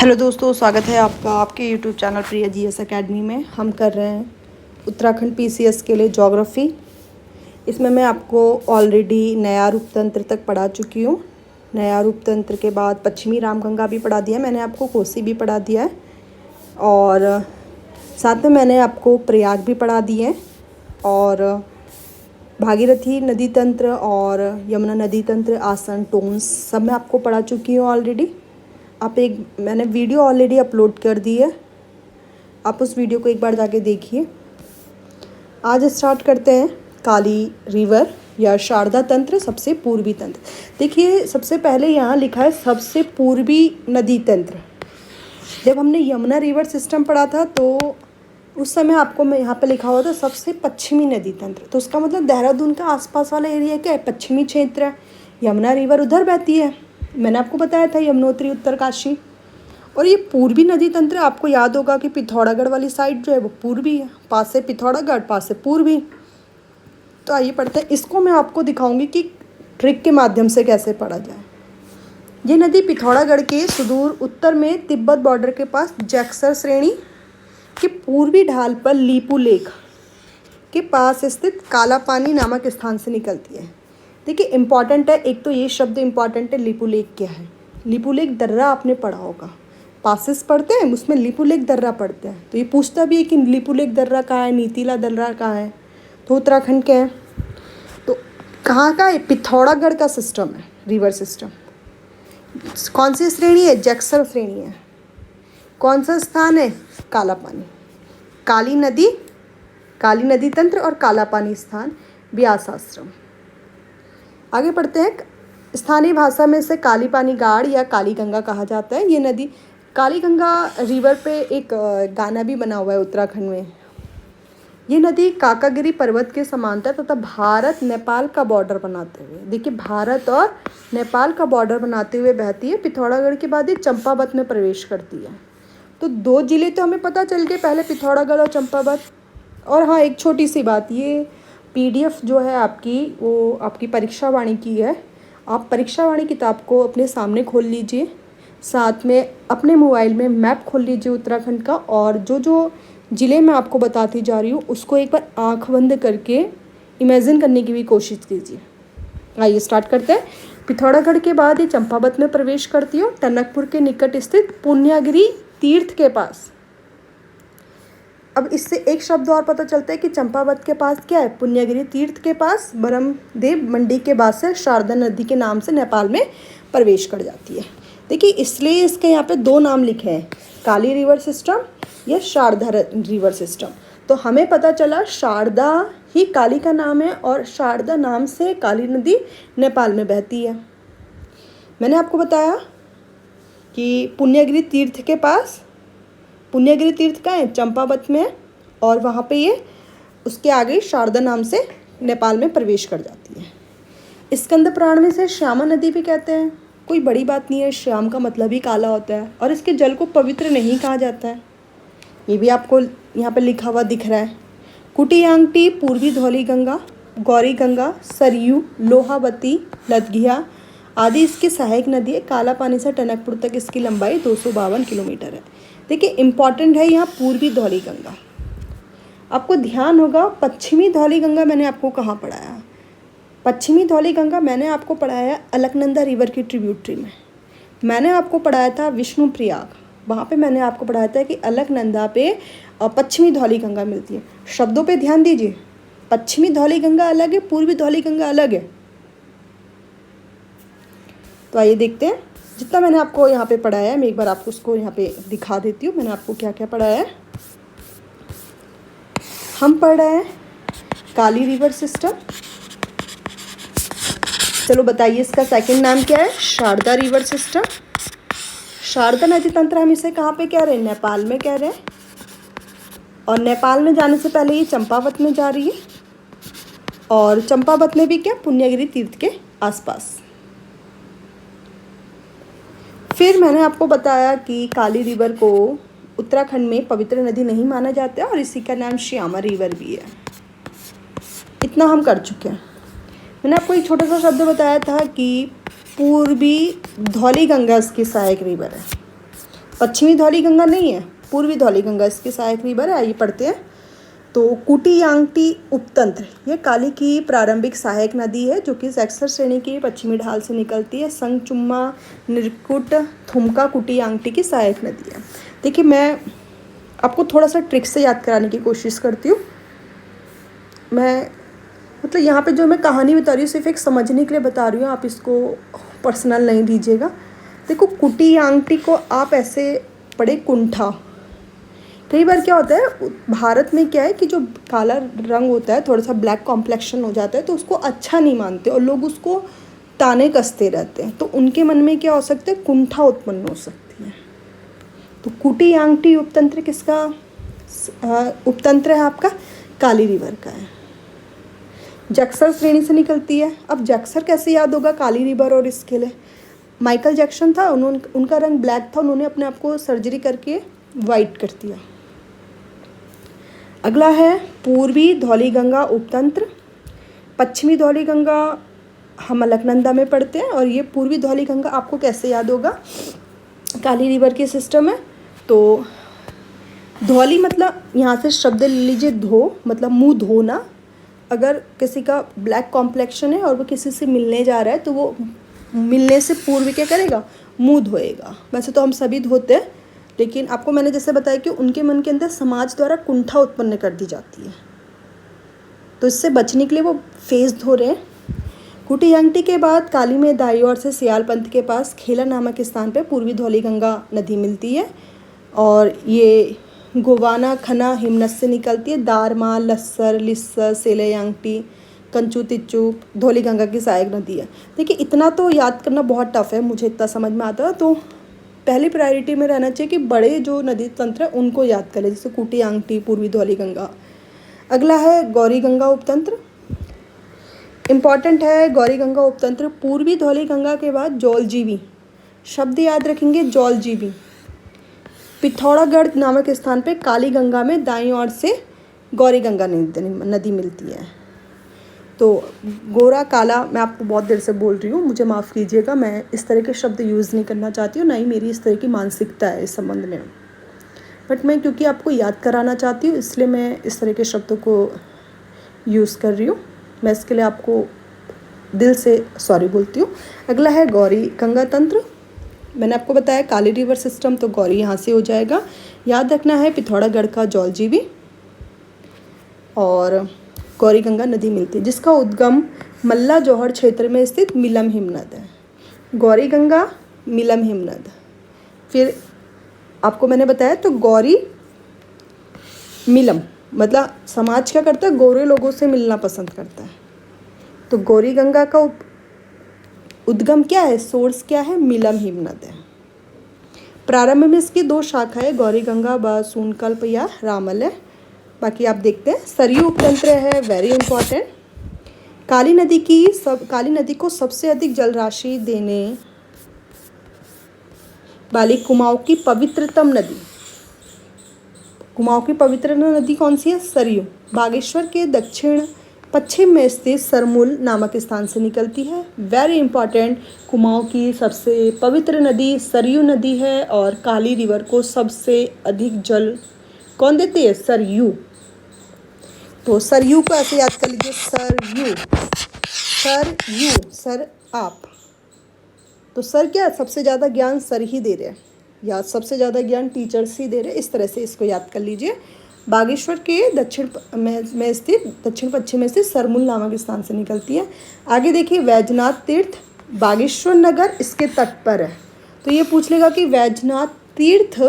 Hello दोस्तों, स्वागत है आपका आपके यूट्यूब चैनल प्रिया जीएस एकेडमी में। हम कर रहे हैं उत्तराखंड पीसीएस के लिए ज्योग्राफी। इसमें मैं आपको ऑलरेडी नया रूप तंत्र तक पढ़ा चुकी हूँ। नया रूप तंत्र के बाद पश्चिमी रामगंगा भी पढ़ा दिया, मैंने आपको कोसी भी पढ़ा दिया है और साथ में मैंने आपको प्रयाग भी पढ़ा दिए और भागीरथी नदी तंत्र और यमुना नदी तंत्र, आसन, टोन्स सब मैं आपको पढ़ा चुकी हूँ ऑलरेडी। मैंने वीडियो ऑलरेडी अपलोड कर दी है, आप उस वीडियो को एक बार जाके देखिए। आज स्टार्ट करते हैं काली रिवर या शारदा तंत्र, सबसे पूर्वी तंत्र। देखिए, सबसे पहले यहाँ लिखा है सबसे पूर्वी नदी तंत्र। जब हमने यमुना रिवर सिस्टम पढ़ा था तो उस समय आपको मैं यहाँ पे लिखा हुआ था सबसे पश्चिमी नदी तंत्र। तो उसका मतलब देहरादून का आसपास वाला एरिया क्या है? पश्चिमी क्षेत्र है। यमुना रिवर उधर बहती है, मैंने आपको बताया था, यमुनोत्री, उत्तरकाशी। और ये पूर्वी नदी तंत्र, आपको याद होगा कि पिथौरागढ़ वाली साइड जो है वो पूर्वी है, पास से पिथौरागढ़, पास से पूर्वी। तो आइए पढ़ते हैं। इसको मैं आपको दिखाऊंगी कि ट्रिक के माध्यम से कैसे पढ़ा जाए। ये नदी पिथौरागढ़ के सुदूर उत्तर में तिब्बत बॉर्डर के पास जैक्सर श्रेणी के पूर्वी ढाल पर लीपू लेक के पास स्थित काला पानी नामक स्थान से निकलती है। देखिए, इम्पॉर्टेंट है, एक तो ये शब्द इम्पॉर्टेंट है, लीपू लेक क्या है। लीपू लेक दर्रा आपने पढ़ा होगा, पासेस पढ़ते हैं उसमें लीपू लेक दर्रा पढ़ते हैं। तो ये पूछता भी है कि लीपू लेक दर्रा कहाँ है, नीतीला दर्रा कहाँ है, तो उत्तराखंड के हैं। तो कहाँ का है? पिथौरागढ़ का सिस्टम है, रिवर सिस्टम। कौन सी श्रेणी है? जैक्सर श्रेणी है। कौन सा स्थान है? काला पानी, काली नदी तंत्र और काला पानी स्थान, व्यास आश्रम। आगे पढ़ते हैं। स्थानीय भाषा में इसे काली पानी गाड़ या काली गंगा कहा जाता है। ये नदी काली गंगा रिवर पे एक गाना भी बना हुआ है उत्तराखंड में। ये नदी काकागिरी पर्वत के समांतर तथा भारत नेपाल का बॉर्डर बनाते हुए, देखिए, भारत और नेपाल का बॉर्डर बनाते हुए बहती है। पिथौरागढ़ के बाद ये चंपावत में प्रवेश करती है। तो दो जिले तो हमें पता चल गए, पहले पिथौरागढ़ और चंपावत। और हाँ, एक छोटी सी बात, ये पीडीएफ जो है आपकी, वो आपकी परीक्षा वाणी की है। आप परीक्षा वाणी किताब को अपने सामने खोल लीजिए, साथ में अपने मोबाइल में मैप खोल लीजिए उत्तराखंड का, और जो जो ज़िले मैं आपको बताती जा रही हूँ उसको एक बार आँख बंद करके इमेजिन करने की भी कोशिश कीजिए। आइए स्टार्ट करते हैं। पिथौरागढ़ के बाद ये चंपावत में प्रवेश करती है, टनकपुर के निकट स्थित पुण्यागिरी तीर्थ के पास। अब इससे एक शब्द और पता चलता है कि चंपावत के पास क्या है? पुण्यागिरी तीर्थ के पास ब्रह्मदेव मंडी के बाद से शारदा नदी के नाम से नेपाल में प्रवेश कर जाती है। देखिए, इसलिए इसके यहाँ पे दो नाम लिखे हैं, काली रिवर सिस्टम या शारदा रिवर सिस्टम। तो हमें पता चला शारदा ही काली का नाम है और शारदा नाम से काली नदी नेपाल में बहती है। मैंने आपको बताया कि पुण्यागिरी तीर्थ के पास, पुण्यागिरी तीर्थ का है, चंपावत में है, और वहाँ पे ये उसके आगे शारदा नाम से नेपाल में प्रवेश कर जाती है। स्कंद पुराण में से श्यामा नदी भी कहते हैं, कोई बड़ी बात नहीं है, श्याम का मतलब ही काला होता है और इसके जल को पवित्र नहीं कहा जाता है। ये भी आपको यहाँ पे लिखा हुआ दिख रहा है। कुटियांगटी, पूर्वी धौली गंगा, गौरी गंगा, सरयू, लोहावती, लदघिया आदि इसकी सहायक नदी है। काला पानी से टनकपुर तक इसकी लंबाई 252 किलोमीटर है। देखिए, इम्पॉर्टेंट है यहाँ पूर्वी धौली गंगा। आपको ध्यान होगा, पश्चिमी धौली गंगा मैंने आपको कहाँ पढ़ाया? पश्चिमी धौली गंगा मैंने आपको पढ़ाया अलकनंदा रिवर की ट्रिब्यूटरी में। मैंने आपको पढ़ाया था विष्णु प्रयाग, वहाँ पे मैंने आपको पढ़ाया था कि अलकनंदा पे पश्चिमी धौली गंगा मिलती है। शब्दों पे ध्यान दीजिए, पश्चिमी धौली गंगा अलग है, पूर्वी धौली गंगा अलग है। तो आइए देखते हैं, जितना मैंने आपको यहाँ पे पढ़ाया है मैं एक बार आपको उसको यहाँ पे दिखा देती हूँ। मैंने आपको क्या क्या पढ़ाया है। हम पढ़ रहे हैं काली रिवर सिस्टम। चलो बताइए, इसका सेकंड नाम क्या है? Sharda river system. शारदा नदी तंत्र हम इसे कहाँ पे कह रहे हैं? नेपाल में कह रहे हैं, और नेपाल में जाने से पहले ये चंपावत में जा रही है, और चंपावत में भी क्या? पुण्यागिरी तीर्थ के आसपास। फिर मैंने आपको बताया कि काली रिवर को उत्तराखंड में पवित्र नदी नहीं माना जाता है और इसी का नाम श्यामा रिवर भी है। इतना हम कर चुके हैं। मैंने आपको एक छोटा सा शब्द बताया था कि पूर्वी धौली गंगा इसकी सहायक रिवर है। पश्चिमी धौली गंगा नहीं है, पूर्वी धौली गंगा इसकी सहायक रिवर है। आइए पढ़ते हैं। तो कुटी यांगटी उपतंत्र, ये काली की प्रारंभिक सहायक नदी है जो कि जैक्सर श्रेणी की पश्चिमी ढाल से निकलती है। संगचुम्मा, निरकुट, थुमका कुटी यांगटी की सहायक नदी है। देखिए, मैं आपको थोड़ा सा ट्रिक से याद कराने की कोशिश करती हूँ। मैं मतलब यहाँ पे जो मैं कहानी बता रही हूँ सिर्फ एक समझने के लिए बता रही हूँ, आप इसको पर्सनल नहीं लीजिएगा। देखो, कुटी यांगटी को आप ऐसे पढ़े कुंठा। कई बार क्या होता है भारत में, क्या है कि जो काला रंग होता है, थोड़ा सा ब्लैक कॉम्प्लेक्शन हो जाता है, तो उसको अच्छा नहीं मानते और लोग उसको ताने कसते रहते हैं। तो उनके मन में क्या हो सकता है, कुंठा उत्पन्न हो सकती है। तो कुटी यांगटी उपतंत्र किसका उपतंत्र है? आपका काली रिवर का है। जैक्सर श्रेणी से निकलती है। अब जैक्सर कैसे याद होगा काली रिवर और इसके लिए? माइकल जैक्सन था, उनका रंग ब्लैक था, उन्होंने अपने आप को सर्जरी करके वाइट कर दिया। अगला है पूर्वी धौली गंगा उपतंत्र। पश्चिमी धौली गंगा हम अलकनंदा में पढ़ते हैं, और ये पूर्वी धौली गंगा आपको कैसे याद होगा? काली रिवर के सिस्टम है। तो धौली मतलब यहाँ से शब्द ले लीजिए, धो मतलब मुंह धोना। अगर किसी का ब्लैक कॉम्प्लेक्शन है और वो किसी से मिलने जा रहा है तो वो मिलने से पूर्व क्या करेगा? मुंह धोएगा। वैसे तो हम सभी धोते हैं, लेकिन आपको मैंने जैसे बताया कि उनके मन के अंदर समाज द्वारा कुंठा उत्पन्न कर दी जाती है, तो इससे बचने के लिए वो फेस धो रहे हैं। कुटी यांगटी के बाद काली में दाई ओर से सियालपंथ के पास खेला नामक स्थान पर पूर्वी धौली गंगा नदी मिलती है, और ये गोवाना खना हिमनद से निकलती है। दारमा, लस्सर, लिस्सर, सेले यांगटी, कंचू, तिच्चू धौली गंगा की सहायक नदी है। देखिए, इतना तो याद करना बहुत टफ है, मुझे इतना समझ में आता है। तो पहली प्रायोरिटी में रहना चाहिए कि बड़े जो नदी तंत्र है उनको याद करें, जैसे कुटी यांगटी, पूर्वी धौली गंगा। अगला है गौरी गंगा उपतंत्र। इम्पॉर्टेंट है गौरी गंगा उपतंत्र। पूर्वी धौली गंगा के बाद जौलजीबी, शब्द याद रखेंगे, जौलजीबी। पिथौरागढ़ नामक स्थान पे काली गंगा में दाईं ओर से गौरी गंगा नदी मिलती है। तो गोरा काला, मैं आपको बहुत देर से बोल रही हूँ, मुझे माफ़ कीजिएगा, मैं इस तरह के शब्द यूज़ नहीं करना चाहती हूँ, ना ही मेरी इस तरह की मानसिकता है इस संबंध में। बट मैं क्योंकि आपको याद कराना चाहती हूँ, इसलिए मैं इस तरह के शब्दों को यूज़ कर रही हूँ। मैं इसके लिए आपको दिल से सॉरी बोलती हूँ। अगला है गौरी गंगा तंत्र। मैंने आपको बताया काली रिवर सिस्टम, तो गौरी यहाँ से हो जाएगा। याद रखना है पिथौरागढ़ का जौलजीबी और गौरी गंगा नदी मिलती है, जिसका उद्गम मल्ला जौहर क्षेत्र में स्थित मिलम हिमनद है। गौरी गंगा, मिलम हिमनद। फिर आपको मैंने बताया, तो गौरी मिलम मतलब समाज क्या करता है, गोरे लोगों से मिलना पसंद करता है। तो गौरी गंगा का उद्गम क्या है, सोर्स क्या है, मिलम हिमनद है। प्रारंभ में इसकी दो शाखाएं, गौरी गंगा व सूनकल्प या रामल है। बाकी आप देखते हैं। सरयू उपतंत्र है, वेरी इंपॉर्टेंट। काली नदी को सबसे अधिक जल राशि देने वाली कुमाऊं की पवित्रतम नदी, कुमाऊं की पवित्र नदी कौन सी है? सरयू। बागेश्वर के दक्षिण पश्चिम में स्थित सरमुल नामक स्थान से निकलती है। वेरी इंपॉर्टेंट, कुमाऊं की सबसे पवित्र नदी सरयू नदी है, और काली रिवर को सबसे अधिक जल कौन देती है? सरयू। तो सरयू को ऐसे याद कर लीजिए, सरयू, सरयू, सर आप। तो सर क्या, सबसे ज़्यादा ज्ञान सर ही दे रहे हैं, या सबसे ज़्यादा ज्ञान टीचर्स ही दे रहे हैं, इस तरह से इसको याद कर लीजिए। बागेश्वर के दक्षिण पश्चिम में स्थित सरमुल नामक स्थान से निकलती है। आगे देखिए, वैजनाथ तीर्थ, बागेश्वर नगर इसके तट पर है। तो ये पूछ लेगा कि वैजनाथ तीर्थ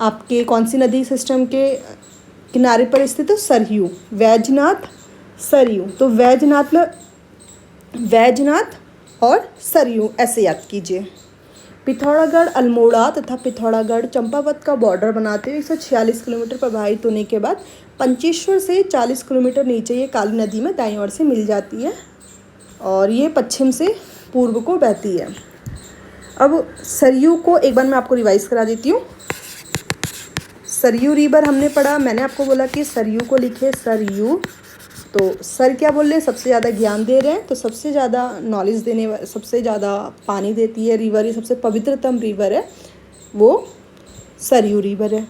आपके कौन सी नदी सिस्टम के किनारे पर स्थित है? सरयू। वैजनाथ, सरयू। तो वैजनाथ में वैजनाथ और सरयू ऐसे याद कीजिए। पिथौरागढ़ अल्मोड़ा तथा पिथौरागढ़ चंपावत का बॉर्डर बनाते हुए 146 किलोमीटर प्रवाहित होने के बाद पंचेश्वर से 40 किलोमीटर नीचे ये काली नदी में दाईं ओर से मिल जाती है, और ये पश्चिम से पूर्व को बहती है। अब सरयू को एक बार मैं आपको रिवाइज करा देती हूँ। सरयू रिवर हमने पढ़ा, मैंने आपको बोला कि सरयू को लिखे सरयू। तो सर क्या बोल रहे हैं, सबसे ज़्यादा ज्ञान दे रहे हैं, तो सबसे ज़्यादा नॉलेज देने, सबसे ज़्यादा पानी देती है रिवर, ये सबसे पवित्रतम रिवर है वो। सरयू रिवर है।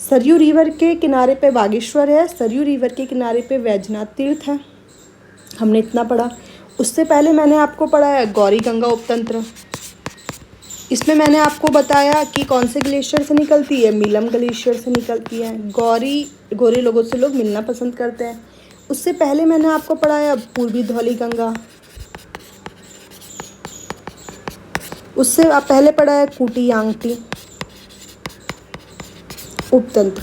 सरयू रिवर के किनारे पे बागेश्वर है, सरयू रिवर के किनारे पे वैजनाथ तीर्थ है। हमने इतना पढ़ा। उससे पहले मैंने आपको पढ़ाया गौरी गंगा उपतंत्र। इसमें मैंने आपको बताया कि कौन से ग्लेशियर से निकलती है, मीलम ग्लेशियर से निकलती है। गोरे लोगों से लोग मिलना पसंद करते हैं। उससे पहले मैंने आपको पढ़ाया पूर्वी धौली गंगा। उससे आप पहले पढ़ाया खूंटी यांगटी उपतंत्र।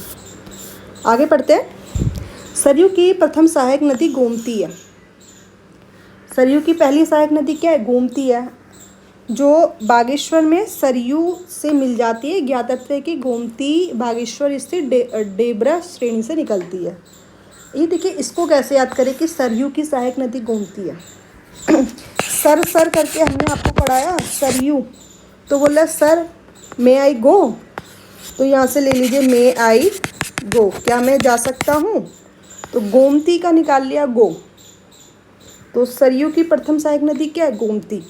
आगे पढ़ते हैं। सरयू की प्रथम सहायक नदी गोमती है। सरयू की पहली सहायक नदी क्या है? गोमती है, जो बागेश्वर में सरयू से मिल जाती है। ज्ञातव्य है कि गोमती बागेश्वर स्थित डेबरा श्रेणी से निकलती है। ये देखिए, इसको कैसे याद करें कि सरयू की सहायक नदी गोमती है। सर करके हमने आपको पढ़ाया सरयू, तो बोला सर मे आई गो, तो यहाँ से ले लीजिए मे आई गो, क्या मैं जा सकता हूँ? तो गोमती का निकाल लिया गो। तो सरयू की प्रथम सहायक नदी क्या है? गोमती।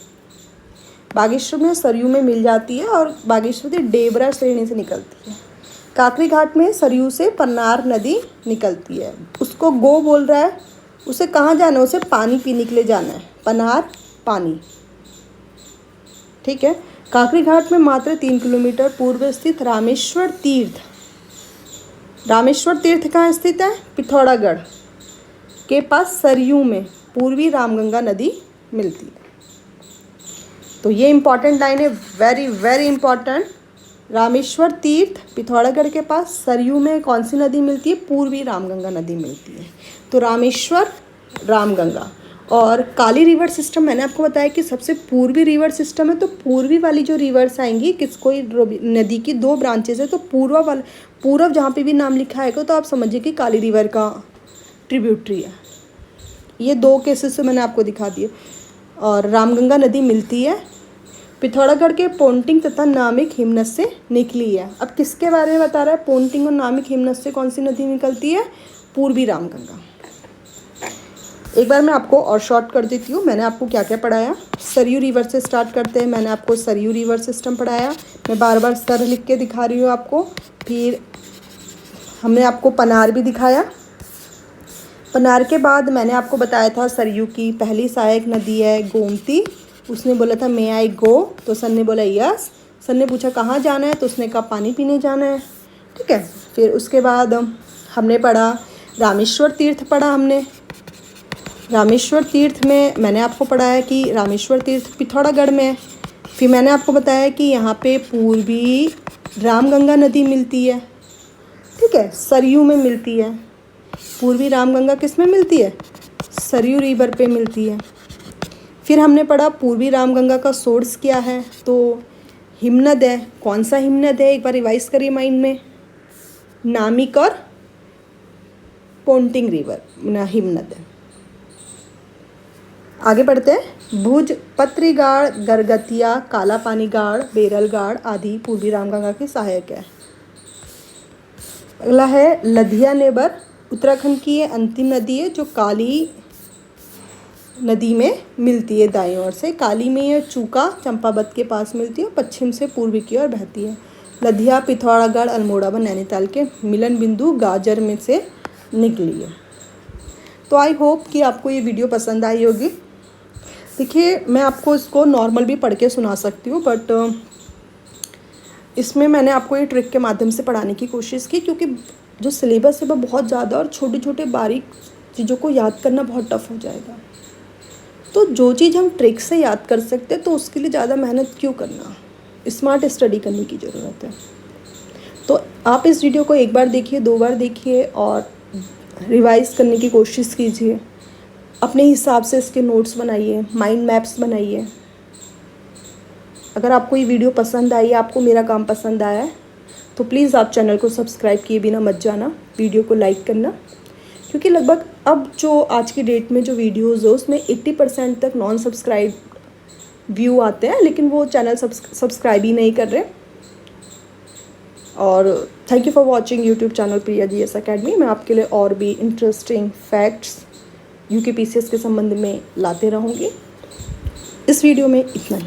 बागेश्वर में सरयू में मिल जाती है और बागेश्वर से डेबरा श्रेणी से निकलती है। काकरी घाट में सरयू से पन्नार नदी निकलती है। उसको गो बोल रहा है, उसे कहाँ जाना है? उसे पानी पीने के लिए जाना है। पन्नार पानी, ठीक है। काकरी घाट में मात्र 3 किलोमीटर पूर्व स्थित रामेश्वर तीर्थ। रामेश्वर तीर्थ कहाँ स्थित है? पिथौरागढ़ के पास सरयू में पूर्वी रामगंगा नदी मिलती है। तो ये इम्पॉर्टेंट लाइन है, वेरी वेरी इम्पॉर्टेंट। रामेश्वर तीर्थ पिथौरागढ़ के पास सरयू में कौन सी नदी मिलती है? पूर्वी रामगंगा नदी मिलती है। तो रामेश्वर रामगंगा। और काली रिवर सिस्टम मैंने आपको बताया कि सबसे पूर्वी रिवर सिस्टम है। तो पूर्वी वाली जो रिवर्स आएंगी, कोई नदी की 2 ब्रांचेस है, तो पूर्व जहाँ पे भी नाम लिखा है तो आप समझिए कि काली रिवर का ट्रिब्यूटरी है। ये 2 केसेस से मैंने आपको दिखा दिए। और रामगंगा नदी मिलती है पिथौरागढ़ के पोंटिंग तथा नामिक हिमनद से निकली है। अब किसके बारे में बता रहा है? पोंटिंग और नामिक हिमनद से कौन सी नदी निकलती है? पूर्वी रामगंगा। एक बार मैं आपको और शॉर्ट कर देती हूँ। मैंने आपको क्या क्या पढ़ाया। सरयू रिवर से स्टार्ट करते हैं। मैंने आपको सरयू रिवर सिस्टम पढ़ाया। मैं बार बार सर लिख के दिखा रही हूँ आपको। फिर हमने आपको पनार भी दिखाया। पनार के बाद मैंने आपको बताया था सरयू की पहली सहायक नदी है गोमती। उसने बोला था मे आई गो, तो सर ने बोला यस। सर ने पूछा कहाँ जाना है, तो उसने कहा पानी पीने जाना है, ठीक है। फिर उसके बाद हमने पढ़ा रामेश्वर तीर्थ पढ़ा हमने। रामेश्वर तीर्थ में मैंने आपको पढ़ाया कि रामेश्वर तीर्थ पिथौरागढ़ में है। फिर मैंने आपको बताया कि यहाँ पे पूर्वी रामगंगा नदी मिलती है, ठीक है, सरयू में मिलती है। पूर्वी रामगंगा किस में मिलती है? सरयू रिवर पे मिलती है। फिर हमने पढ़ा पूर्वी रामगंगा का सोर्स क्या है, तो हिमनद है। कौन सा हिमनद है? एक बार रिवाइज करिए माइंड में। नामिक और पोंटिंग रिवर हिमनद है। आगे बढ़ते हैं। भुज, पत्री गाड़, गरगतिया, काला पानी गाड़, बेरल गाड़ आदि पूर्वी रामगंगा की सहायक है। अगला है लधिया नेबर, उत्तराखंड की ये अंतिम नदी है जो काली नदी में मिलती है दाईं ओर से। काली में यह चूका चंपावत के पास मिलती है और पश्चिम से पूर्वी की ओर बहती है। लधिया पिथौरागढ़, अल्मोड़ा व नैनीताल के मिलन बिंदु गाजर में से निकली है। तो आई होप कि आपको ये वीडियो पसंद आई होगी। देखिए, मैं आपको इसको नॉर्मल भी पढ़ के सुना सकती हूँ, बट इसमें मैंने आपको ये ट्रिक के माध्यम से पढ़ाने की कोशिश की, क्योंकि जो सिलेबस है वो बहुत ज़्यादा और छोटे छोटे बारीक चीज़ों को याद करना बहुत टफ हो जाएगा। तो जो चीज़ हम ट्रिक से याद कर सकते हैं तो उसके लिए ज़्यादा मेहनत क्यों करना, स्मार्ट स्टडी करने की ज़रूरत है। तो आप इस वीडियो को एक बार देखिए, 2 बार देखिए और रिवाइज़ करने की कोशिश कीजिए। अपने हिसाब से इसके नोट्स बनाइए, माइंड मैप्स बनाइए। अगर आपको ये वीडियो पसंद आई, आपको मेरा काम पसंद आया है, तो प्लीज़ आप चैनल को सब्सक्राइब किए बिना मत जाना, वीडियो को लाइक करना, क्योंकि लगभग अब जो आज की डेट में जो वीडियोज़ है उसमें 80% तक नॉन सब्सक्राइब व्यू आते हैं, लेकिन वो चैनल सब्सक्राइब ही नहीं कर रहे। और thank you for watching YouTube channel Priya GS academy. मैं आपके लिए और भी इंटरेस्टिंग फैक्ट्स UKPCS के संबंध में लाते रहूँगी। इस वीडियो में इतना ही।